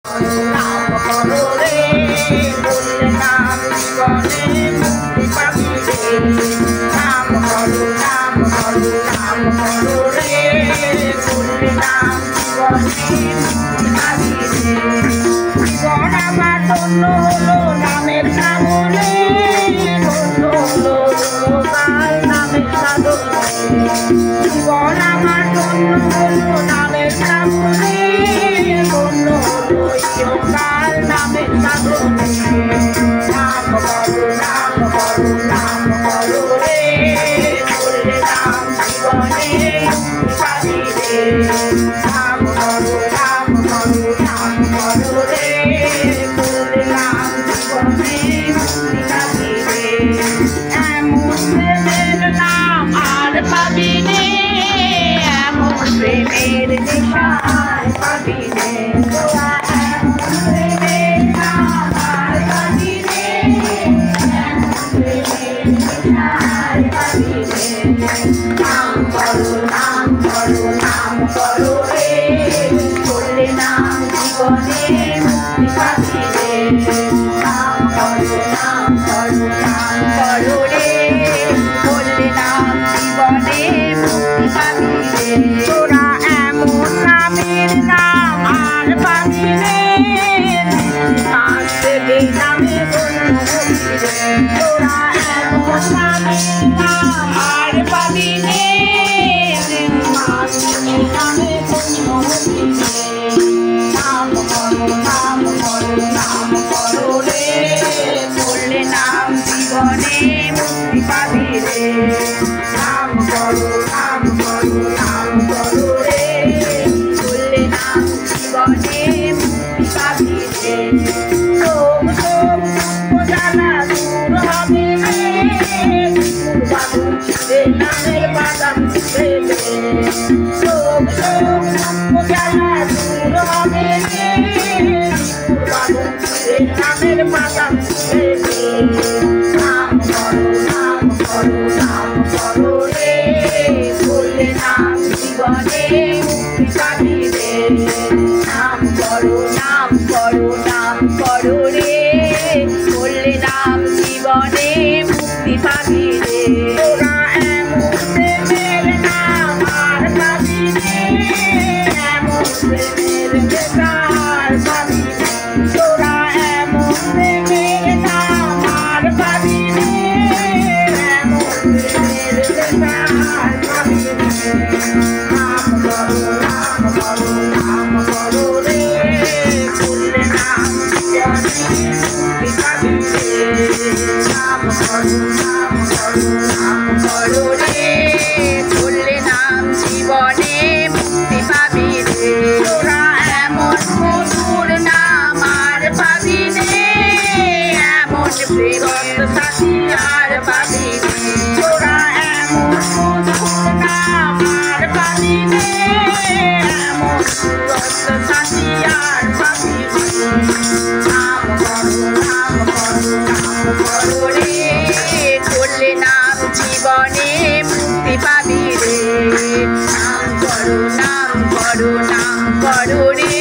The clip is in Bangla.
নাম করো রে বললে নাম জীবনে মুক্তি পাবি রে। নাম করো নাম করো নাম করো রে বললে নাম জীবনে মুক্তি পাবি রে। জীবন আমার ধন্য হলো নামের কারণে, ধন্য হলো কাল নামের সাধনে। জীবন আমার ধন্য হলো নামের কারণে, ধন্য হলো কাল নামের সাধনে। নাম করো নাম করো নাম করো রে বললে নাম জীবনে পাবি রে। নাম করো নাম করো নাম করো রে বললে নাম জীবনে পাবি রে। এমন প্রেমের নাম আর পাবি রে, এমন প্রেমের নেশা আর পাবি রে। নাম করো নাম করো নাম করো রে বললে নাম জীবনে মুক্তি পাবি রে। নাম করো নাম করো নাম করো রে বললে নাম জীবনে মুক্তি পাবি রে। তোরা এমন নামের নাম আর পাবি রে, আসবে নামে ধন্য হবি রে। তোরা এমন নামের নাম আর পাবি রে, আসবে নামে ধন্য হবি রে। নাম করো নাম করো নাম করো রে বললে নাম জীবনে মুক্তি পাবি রে। নাম করো নাম করো নাম করো রে বললে নাম জীবনে মুক্তি পাবি রে। সোম সোম জানা দূর হবে রে, বাবু ছিড়ে নামের বাদাম ছিড়ে রে। সোম সোম জানা দূর হবে রে, বাবু ছিড়ে নামের বাদাম ছিড়ে রে। নাম করো নাম করো নাম করো রে বললে নাম জীবনে মুক্তি পাবি রে। নাম করো নাম করো নাম করো রে বললে নাম জীবনে মুক্তি পাবি রে। তোরা এমন প্রেমের নাম আর পাবি রে, এমন প্রেমের নেশা আর পাবি রে। তোরা এমন প্রেমের নাম আর পাবি রে, এমন প্রেমের নেশা আর পাবি রে। নাম করো নাম করো নাম করো রে বললে নাম জীবনে মুক্তি পাবি রে। নাম করো নাম করো নাম করো রে বললে নাম জীবনে মুক্তি পাবি রে। তোরা এমন মধুর নাম আর পাবি রে, এমন প্রেমের সাথী আর পাবি রে। তোরা এমন মধুর নাম আর পাবি রে, এমন সাথী আর পাবি রে। নাম করো নাম করো নাম করো রে বললে নাম জীবনে মুক্তি পাবি রে। নাম করো নাম করো নাম করো রে